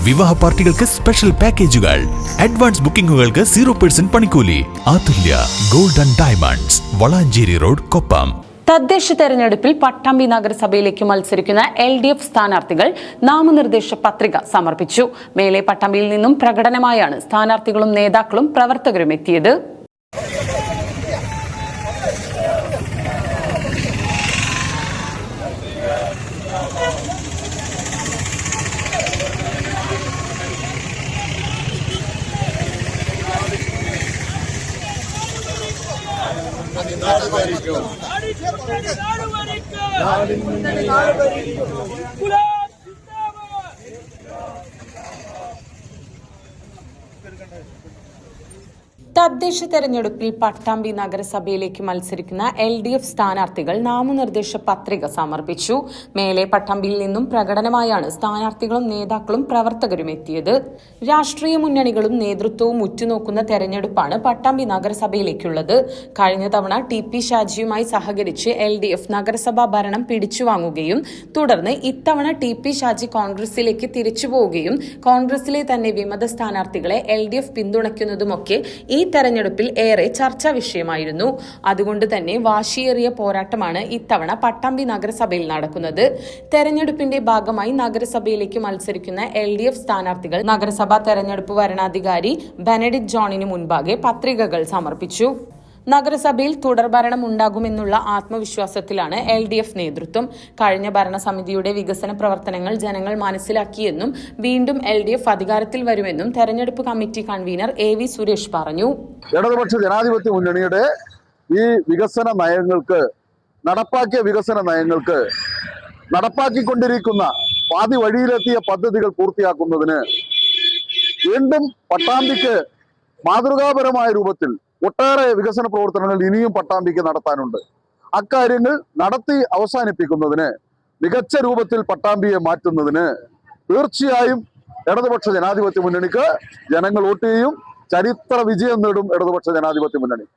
വിവാഹ പാർട്ടികൾക്ക് സ്പെഷ്യൽ പാക്കേജുകൾ, അഡ്വാൻസ് ബുക്കിംഗുകൾക്ക് 0% പണിക്കൂലി. Atulya gold and diamonds, Valanchery road, Koppam. തദ്ദേശ തെരഞ്ഞെടുപ്പിൽ പട്ടാമ്പി നഗരസഭയിലേക്ക് മത്സരിക്കുന്ന LDF സ്ഥാനാർത്ഥികൾ നാമനിർദ്ദേശ പത്രിക സമർപ്പിച്ചു. മേലെ പട്ടാമ്പിയിൽ നിന്നും പ്രകടനമായാണ് സ്ഥാനാർത്ഥികളും നേതാക്കളും പ്രവർത്തകരും എത്തിയത്. തദ്ദേശ തെരഞ്ഞെടുപ്പിൽ പട്ടാമ്പി നഗരസഭയിലേക്ക് മത്സരിക്കുന്ന LDF സ്ഥാനാർത്ഥികൾ നാമനിർദ്ദേശ പത്രിക സമർപ്പിച്ചു. മേലെ പട്ടാമ്പിയിൽ നിന്നും പ്രകടനമായാണ് സ്ഥാനാർത്ഥികളും നേതാക്കളും പ്രവർത്തകരും എത്തിയത്. രാഷ്ട്രീയ മുന്നണികളും നേതൃത്വവും ഉറ്റുനോക്കുന്ന തെരഞ്ഞെടുപ്പാണ് പട്ടാമ്പി നഗരസഭയിലേക്കുള്ളത്. കഴിഞ്ഞ തവണ TP ഷാജിയുമായി സഹകരിച്ച് LDF നഗരസഭാ ഭരണം പിടിച്ചുവാങ്ങുകയും തുടർന്ന് ഇത്തവണ TP ഷാജി കോൺഗ്രസിലേക്ക് തിരിച്ചുപോവുകയും കോൺഗ്രസിലെ തന്നെ വിമത സ്ഥാനാർത്ഥികളെ LDF പിന്തുണയ്ക്കുന്നതുമൊക്കെ ഈ തെരഞ്ഞെടുപ്പിൽ ഏറെ ചർച്ചാ വിഷയമായിരുന്നു. അതുകൊണ്ട് തന്നെ വാശിയേറിയ പോരാട്ടമാണ് ഇത്തവണ പട്ടാമ്പി നഗരസഭയിൽ നടക്കുന്നത്. തെരഞ്ഞെടുപ്പിന്റെ ഭാഗമായി നഗരസഭയിലേക്ക് മത്സരിക്കുന്ന LDF സ്ഥാനാർത്ഥികൾ നഗരസഭാ തെരഞ്ഞെടുപ്പ് വരണാധികാരി ബെനഡിക്ട് ജോണിന് മുൻപാകെ പത്രികകൾ സമർപ്പിച്ചു. നഗരസഭയിൽ തുടർഭരണം ഉണ്ടാകുമെന്നുള്ള ആത്മവിശ്വാസത്തിലാണ് LDF നേതൃത്വം. കഴിഞ്ഞ ഭരണസമിതിയുടെ വികസന പ്രവർത്തനങ്ങൾ ജനങ്ങൾ മനസ്സിലാക്കിയെന്നും വീണ്ടും LDF അധികാരത്തിൽ വരുമെന്നും തെരഞ്ഞെടുപ്പ് കമ്മിറ്റി കൺവീനർ AV സുരേഷ് പറഞ്ഞു. ഇടതുപക്ഷ ജനാധിപത്യ മുന്നണിയുടെ ഈ വികസന നയങ്ങൾക്ക് നടപ്പാക്കിക്കൊണ്ടിരിക്കുന്ന പാതി വഴിയിലെത്തിയ പദ്ധതികൾ പൂർത്തിയാക്കുന്നതിന് വീണ്ടും പട്ടാമ്പിക്ക് മാതൃകാപരമായ രൂപത്തിൽ ഒട്ടേറെ വികസന പ്രവർത്തനങ്ങൾ ഇനിയും പട്ടാമ്പിക്ക് നടത്താനുണ്ട്. അക്കാര്യങ്ങൾ നടത്തി അവസാനിപ്പിക്കുന്നതിന്, മികച്ച രൂപത്തിൽ പട്ടാമ്പിയെ മാറ്റുന്നതിന് തീർച്ചയായും ഇടതുപക്ഷ ജനാധിപത്യ മുന്നണിക്ക് ജനങ്ങൾ വോട്ട് ചെയ്യും. ചരിത്ര വിജയം നേടും ഇടതുപക്ഷ ജനാധിപത്യ മുന്നണി.